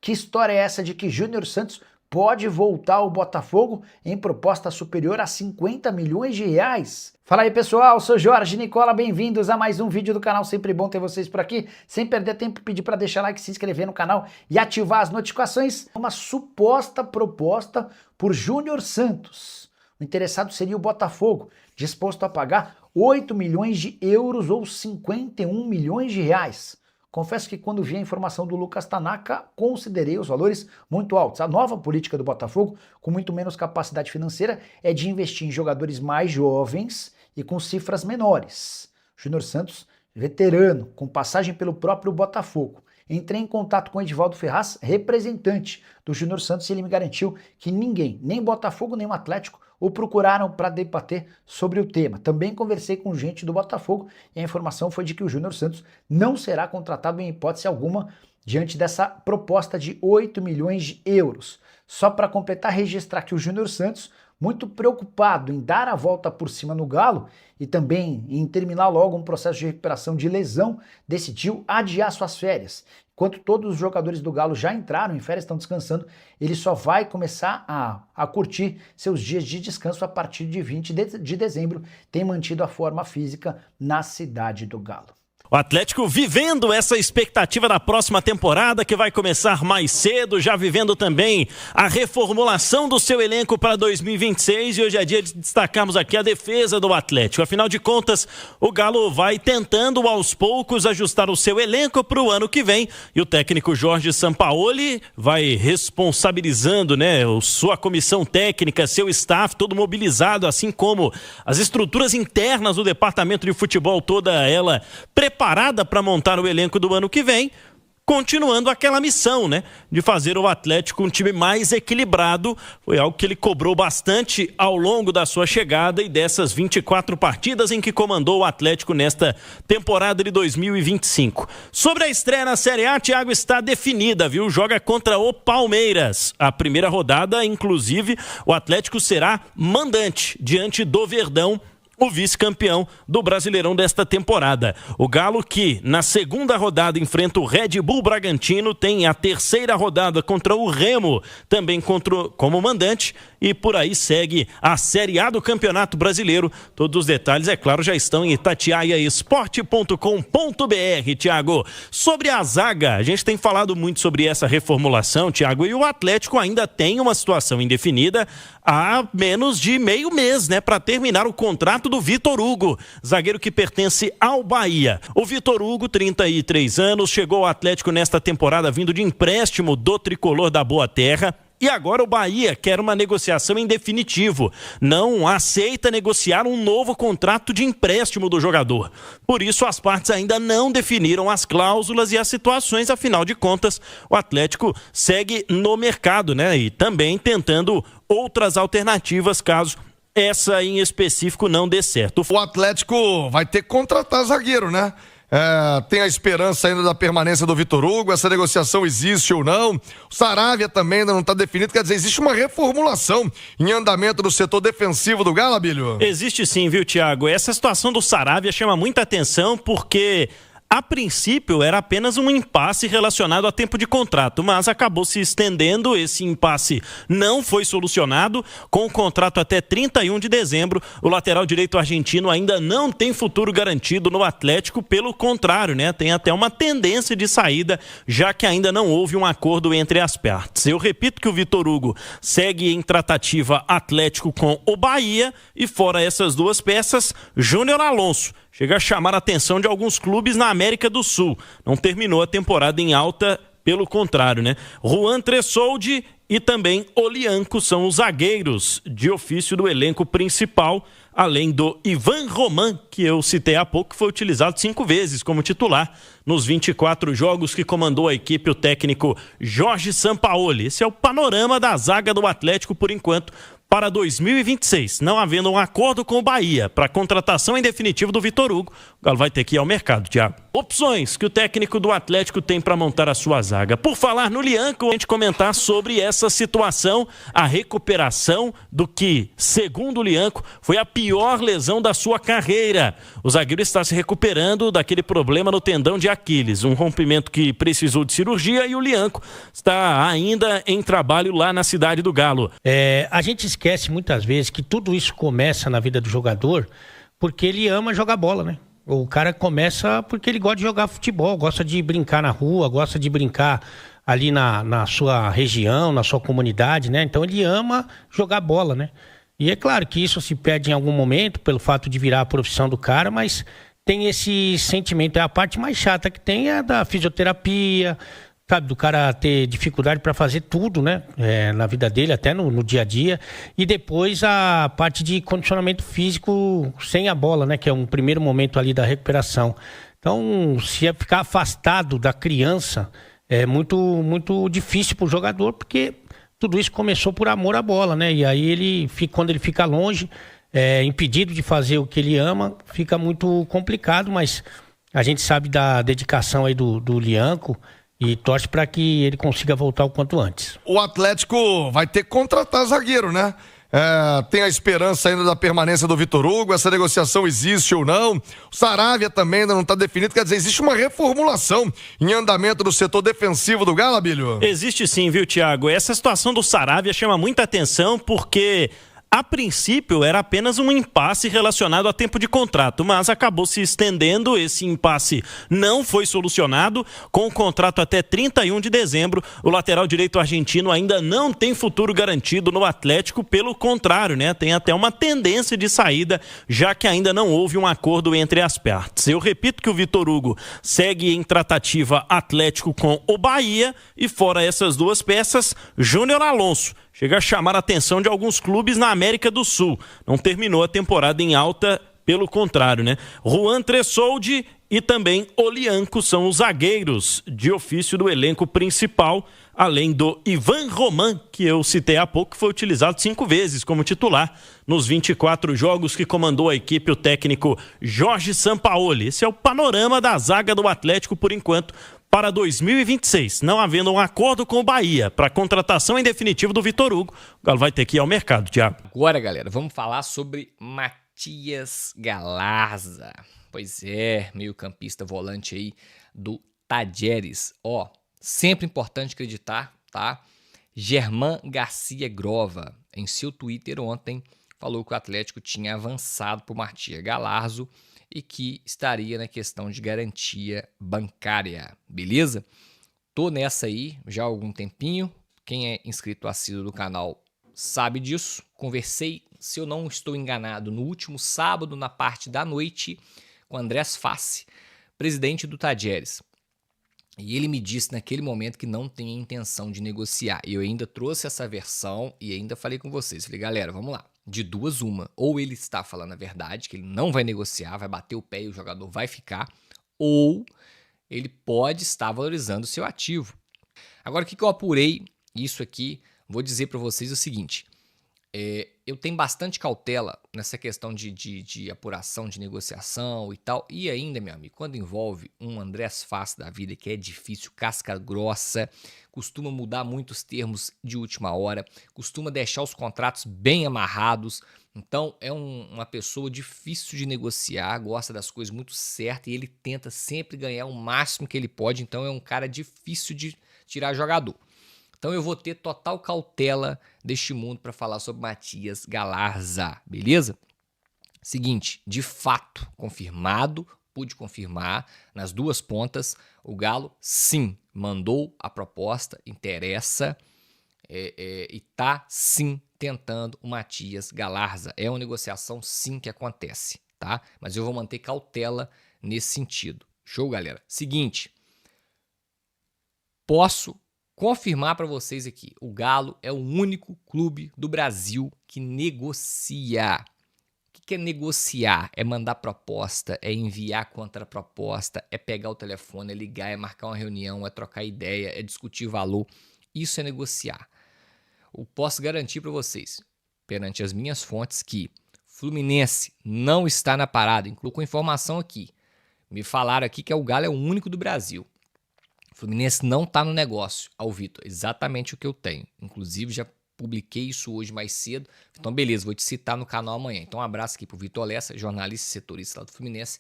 Que história é essa de que Júnior Santos pode voltar ao Botafogo em proposta superior a 50 milhões de reais? Fala aí pessoal, sou Jorge Nicola, bem-vindos a mais um vídeo do canal, sempre bom ter vocês por aqui. Sem perder tempo, pedir para deixar like, se inscrever no canal e ativar as notificações. Uma suposta proposta por Júnior Santos. O interessado seria o Botafogo, disposto a pagar 8 milhões de euros ou 51 milhões de reais. Confesso que quando vi a informação do Lucas Tanaka, considerei os valores muito altos. A nova política do Botafogo, com muito menos capacidade financeira, é de investir em jogadores mais jovens e com cifras menores. Júnior Santos, veterano, com passagem pelo próprio Botafogo. Entrei em contato com o Edivaldo Ferraz, representante do Júnior Santos, e ele me garantiu que ninguém, nem Botafogo, nem o Atlético, o procuraram para debater sobre o tema. Também conversei com gente do Botafogo e a informação foi de que o Júnior Santos não será contratado em hipótese alguma diante dessa proposta de 8 milhões de euros. Só para completar, registrar que o Júnior Santos, muito preocupado em dar a volta por cima no Galo e também em terminar logo um processo de recuperação de lesão, decidiu adiar suas férias. Enquanto todos os jogadores do Galo já entraram em férias, estão descansando, ele só vai começar a curtir seus dias de descanso a partir de 20 de dezembro. Tem mantido a forma física na cidade do Galo. O Atlético vivendo essa expectativa da próxima temporada, que vai começar mais cedo, já vivendo também a reformulação do seu elenco para 2026, e hoje é dia de destacarmos aqui a defesa do Atlético. Afinal de contas, o Galo vai tentando aos poucos ajustar o seu elenco para o ano que vem, e o técnico Jorge Sampaoli vai responsabilizando, sua comissão técnica, seu staff, todo mobilizado, assim como as estruturas internas do departamento de futebol, toda ela preparada para montar o elenco do ano que vem, continuando aquela missão, de fazer o Atlético um time mais equilibrado. Foi algo que ele cobrou bastante ao longo da sua chegada e dessas 24 partidas em que comandou o Atlético nesta temporada de 2025. Sobre a estreia na Série A, Thiago, está definida, viu? Joga contra o Palmeiras. A primeira rodada, inclusive, o Atlético será mandante diante do Verdão, o vice-campeão do Brasileirão desta temporada. O Galo, que na segunda rodada enfrenta o Red Bull Bragantino, tem a terceira rodada contra o Remo, também como mandante, e por aí segue a Série A do Campeonato Brasileiro. Todos os detalhes, é claro, já estão em itatiaiaesporte.com.br, Thiago. Sobre a zaga, a gente tem falado muito sobre essa reformulação, Thiago, e o Atlético ainda tem uma situação indefinida há menos de meio mês, para terminar o contrato do Vitor Hugo, zagueiro que pertence ao Bahia. O Vitor Hugo, 33 anos, chegou ao Atlético nesta temporada vindo de empréstimo do tricolor da Boa Terra. E agora o Bahia quer uma negociação em definitivo. Não aceita negociar um novo contrato de empréstimo do jogador. Por isso, as partes ainda não definiram as cláusulas e as situações. Afinal de contas, o Atlético segue no mercado, e também tentando outras alternativas caso essa em específico não dê certo. O Atlético vai ter que contratar zagueiro, tem a esperança ainda da permanência do Vitor Hugo, essa negociação existe ou não. O Saravia também ainda não está definido, quer dizer, existe uma reformulação em andamento do setor defensivo do Galo, Abílio? Existe sim, viu, Thiago? Essa situação do Saravia chama muita atenção porque a princípio era apenas um impasse relacionado a tempo de contrato, mas acabou se estendendo. Esse impasse não foi solucionado. Com o contrato até 31 de dezembro, o lateral direito argentino ainda não tem futuro garantido no Atlético, pelo contrário, tem até uma tendência de saída, já que ainda não houve um acordo entre as partes. Eu repito que o Vitor Hugo segue em tratativa Atlético com o Bahia, e fora essas duas peças, Júnior Alonso chega a chamar a atenção de alguns clubes na América do Sul. Não terminou a temporada em alta, pelo contrário, Juan Tressoldi e também Olianco são os zagueiros de ofício do elenco principal, além do Ivan Roman, que eu citei há pouco, que foi utilizado 5 vezes como titular nos 24 jogos que comandou a equipe o técnico Jorge Sampaoli. Esse é o panorama da zaga do Atlético por enquanto, para 2026, não havendo um acordo com o Bahia para a contratação em definitivo do Vitor Hugo. O Galo vai ter que ir ao mercado, Thiago. opções que o técnico do Atlético tem para montar a sua zaga. Por falar no Lianco, a gente comentar sobre essa situação, a recuperação do que, segundo o Lianco, foi a pior lesão da sua carreira. O zagueiro está se recuperando daquele problema no tendão de Aquiles, um rompimento que precisou de cirurgia, e o Lianco está ainda em trabalho lá na Cidade do Galo. A gente esquece muitas vezes que tudo isso começa na vida do jogador porque ele ama jogar bola, né? O cara começa porque ele gosta de jogar futebol, gosta de brincar na rua, gosta de brincar ali na sua região, na sua comunidade, né? Então ele ama jogar bola, né? E é claro que isso se perde em algum momento pelo fato de virar a profissão do cara, mas tem esse sentimento. É a parte mais chata que tem, é da fisioterapia, sabe? Do cara ter dificuldade para fazer tudo, né? Na vida dele, até no dia a dia. E depois a parte de condicionamento físico sem a bola, né? Que é um primeiro momento ali da recuperação. Então, se é ficar afastado da criança, é muito, muito difícil para o jogador, porque tudo isso começou por amor à bola, né? E aí quando ele fica longe, impedido de fazer o que ele ama, fica muito complicado, mas a gente sabe da dedicação aí do Lianco, e torce para que ele consiga voltar o quanto antes. O Atlético vai ter que contratar zagueiro, né? Tem a esperança ainda da permanência do Vitor Hugo, essa negociação existe ou não. O Saravia também ainda não está definido, quer dizer, existe uma reformulação em andamento do setor defensivo do Galo, Abílio? Existe sim, viu, Thiago? Essa situação do Saravia chama muita atenção porque, a princípio, era apenas um impasse relacionado a tempo de contrato, mas acabou se estendendo. Esse impasse não foi solucionado. Com o contrato até 31 de dezembro, o lateral direito argentino ainda não tem futuro garantido no Atlético. Pelo contrário, né? Tem até uma tendência de saída, já que ainda não houve um acordo entre as partes. Eu repito que o Vitor Hugo segue em tratativa Atlético com o Bahia, e fora essas duas peças, Júnior Alonso chega a chamar a atenção de alguns clubes na América do Sul. Não terminou a temporada em alta, pelo contrário, né? Juan Tressoldi e também o Lianco são os zagueiros de ofício do elenco principal, além do Ivan Roman, que eu citei há pouco, que foi utilizado 5 vezes como titular nos 24 jogos que comandou a equipe o técnico Jorge Sampaoli. Esse é o panorama da zaga do Atlético por enquanto, para 2026, não havendo um acordo com o Bahia para a contratação em definitivo do Vitor Hugo. O Galo vai ter que ir ao mercado, Thiago. Agora, galera, vamos falar sobre Matias Galarza. Pois é, meio-campista volante aí do Tajeres. Sempre importante acreditar, tá? Germán Garcia Grova, em seu Twitter ontem, falou que o Atlético tinha avançado por Matias Galarza e que estaria na questão de garantia bancária, beleza? Tô nessa aí já há algum tempinho. Quem é inscrito assíduo do canal sabe disso. Conversei, se eu não estou enganado, no último sábado, na parte da noite, com Andrés Fassi, presidente do Tajeres. E ele me disse naquele momento que não tem intenção de negociar. E eu ainda trouxe essa versão e ainda falei com vocês. Falei, galera, vamos lá. De duas, uma. Ou ele está falando a verdade, que ele não vai negociar, vai bater o pé e o jogador vai ficar. Ou ele pode estar valorizando o seu ativo. Agora, o que eu apurei isso aqui? Vou dizer para vocês o seguinte. Eu tenho bastante cautela nessa questão de apuração, de negociação e tal. E ainda, meu amigo, quando envolve um Andrés Fassi da vida, que é difícil, casca grossa, costuma mudar muitos termos de última hora, costuma deixar os contratos bem amarrados. Então, é uma pessoa difícil de negociar, gosta das coisas muito certas e ele tenta sempre ganhar o máximo que ele pode. Então, é um cara difícil de tirar jogador. Então eu vou ter total cautela deste mundo para falar sobre Matias Galarza, beleza? Seguinte, de fato, confirmado, pude confirmar nas duas pontas, o Galo sim mandou a proposta, interessa e tá sim tentando o Matias Galarza. É uma negociação sim que acontece, tá? Mas eu vou manter cautela nesse sentido. Show, galera? Seguinte, posso confirmar para vocês aqui, o Galo é o único clube do Brasil que negocia. O que é negociar? É mandar proposta, é enviar contraproposta, é pegar o telefone, é ligar, é marcar uma reunião, é trocar ideia, é discutir valor. Isso é negociar. Eu posso garantir para vocês, perante as minhas fontes, que Fluminense não está na parada. Incluo com informação aqui. Me falaram aqui que o Galo é o único do Brasil. O Fluminense não tá no negócio. Ao Vitor, exatamente o que eu tenho. Inclusive, já publiquei isso hoje mais cedo. Então, beleza, vou te citar no canal amanhã. Então, um abraço aqui pro Vitor Lessa, jornalista e setorista lá do Fluminense.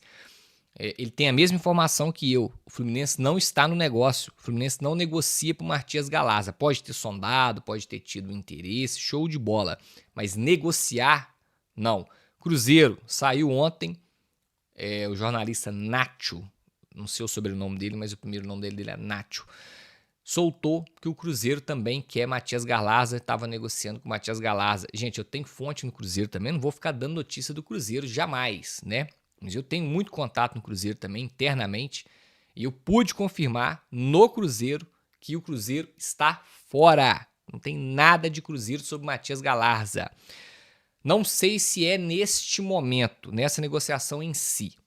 Ele tem a mesma informação que eu. O Fluminense não está no negócio. O Fluminense não negocia pro Matias Galarza. Pode ter sondado, pode ter tido interesse, show de bola. Mas negociar, não. Cruzeiro, saiu ontem, o jornalista Nacho, não sei o sobrenome dele, mas o primeiro nome dele é Nacho, soltou que o Cruzeiro também quer Matias Galarza, estava negociando com o Matias Galarza. Gente, eu tenho fonte no Cruzeiro também, não vou ficar dando notícia do Cruzeiro jamais, né? Mas eu tenho muito contato no Cruzeiro também, internamente, e eu pude confirmar no Cruzeiro que o Cruzeiro está fora. Não tem nada de Cruzeiro sobre Matias Galarza. Não sei se é neste momento, nessa negociação em si.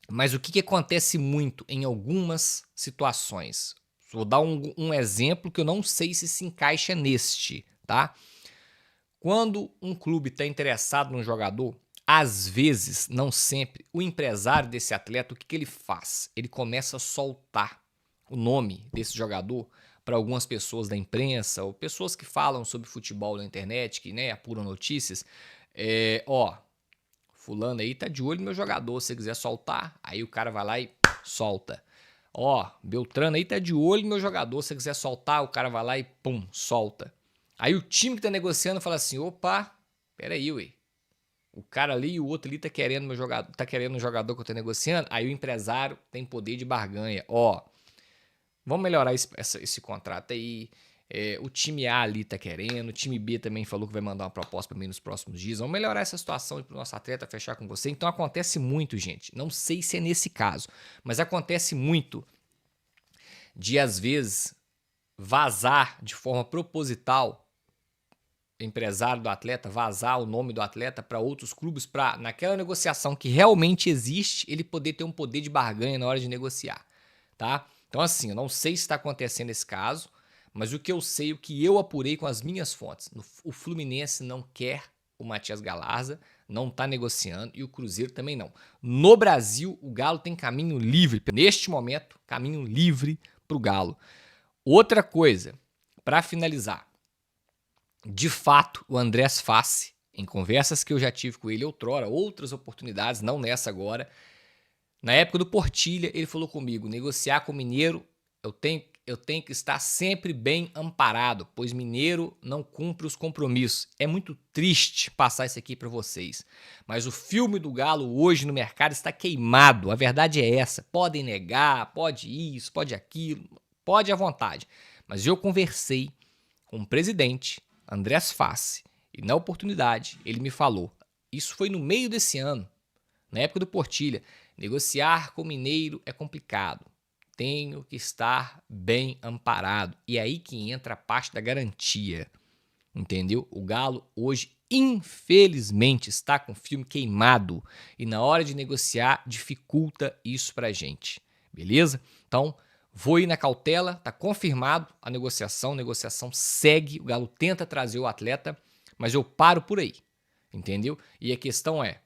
Mas o que acontece muito em algumas situações? Vou dar um exemplo que eu não sei se encaixa neste, tá? Quando um clube está interessado num jogador, às vezes, não sempre, o empresário desse atleta, o que ele faz? Ele começa a soltar o nome desse jogador para algumas pessoas da imprensa ou pessoas que falam sobre futebol na internet, que, né, apuram notícias. Fulano aí tá de olho no meu jogador, se você quiser soltar, aí o cara vai lá e solta. Beltrano aí tá de olho no meu jogador, se você quiser soltar, o cara vai lá e pum, solta. Aí o time que tá negociando fala assim, opa, peraí, ué. O cara ali e o outro ali tá querendo meu jogador, tá querendo um jogador que eu tô negociando, aí o empresário tem poder de barganha. Vamos melhorar esse contrato aí. O time A ali tá querendo, o time B também falou que vai mandar uma proposta para mim nos próximos dias. Vamos melhorar essa situação para o nosso atleta fechar com você. Então acontece muito, gente. Não sei se é nesse caso, mas acontece muito de, às vezes, vazar de forma proposital, empresário do atleta, vazar o nome do atleta para outros clubes, para naquela negociação que realmente existe, ele poder ter um poder de barganha na hora de negociar, tá? Então assim, eu não sei se está acontecendo esse caso, mas o que eu sei, o que eu apurei com as minhas fontes, o Fluminense não quer o Matias Galarza, não está negociando, e o Cruzeiro também não. No Brasil, o Galo tem caminho livre, neste momento, caminho livre para o Galo. Outra coisa, para finalizar, de fato, o Andrés Fassi, em conversas que eu já tive com ele outrora, outras oportunidades, não nessa agora, na época do Portilha, ele falou comigo, negociar com o Mineiro, eu tenho que estar sempre bem amparado, pois Mineiro não cumpre os compromissos. É muito triste passar isso aqui para vocês, mas o filme do Galo hoje no mercado está queimado, a verdade é essa. Podem negar, pode isso, pode aquilo, pode à vontade, mas eu conversei com o presidente, Andrés Fassi, e na oportunidade ele me falou, isso foi no meio desse ano, na época do Portilha, negociar com o Mineiro é complicado. Tenho que estar bem amparado. E aí que entra a parte da garantia, entendeu? O Galo hoje, infelizmente, está com o filme queimado. E na hora de negociar, dificulta isso pra gente. Beleza? Então, vou ir na cautela, tá confirmado a negociação segue, o Galo tenta trazer o atleta, mas eu paro por aí, entendeu? E a questão é,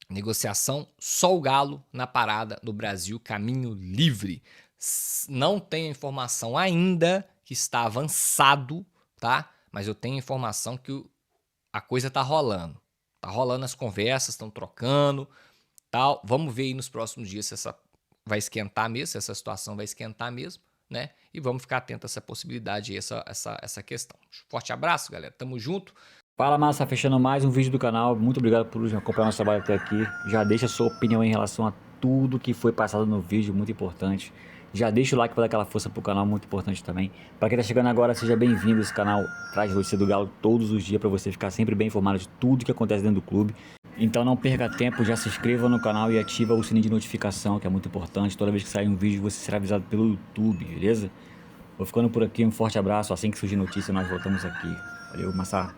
negociação, só o Galo na parada no Brasil, caminho livre. Não tenho informação ainda que está avançado, tá? Mas eu tenho informação que a coisa tá rolando. Tá rolando as conversas, estão trocando, tal. Vamos ver aí nos próximos dias se essa vai esquentar mesmo, se essa situação vai esquentar mesmo, né? E vamos ficar atento a essa possibilidade e essa questão. Forte abraço, galera. Tamo junto. Fala, massa, fechando mais um vídeo do canal. Muito obrigado por acompanhar nosso trabalho até aqui. Já deixa a sua opinião em relação a tudo que foi passado no vídeo, muito importante. Já deixa o like para dar aquela força pro canal, muito importante também. Para quem tá chegando agora, seja bem-vindo. Esse canal traz notícia do Galo todos os dias para você ficar sempre bem informado de tudo que acontece dentro do clube. Então não perca tempo, já se inscreva no canal e ativa o sininho de notificação, que é muito importante. Toda vez que sair um vídeo, você será avisado pelo YouTube, beleza? Vou ficando por aqui, um forte abraço. Assim que surgir notícia, nós voltamos aqui. Valeu, massa.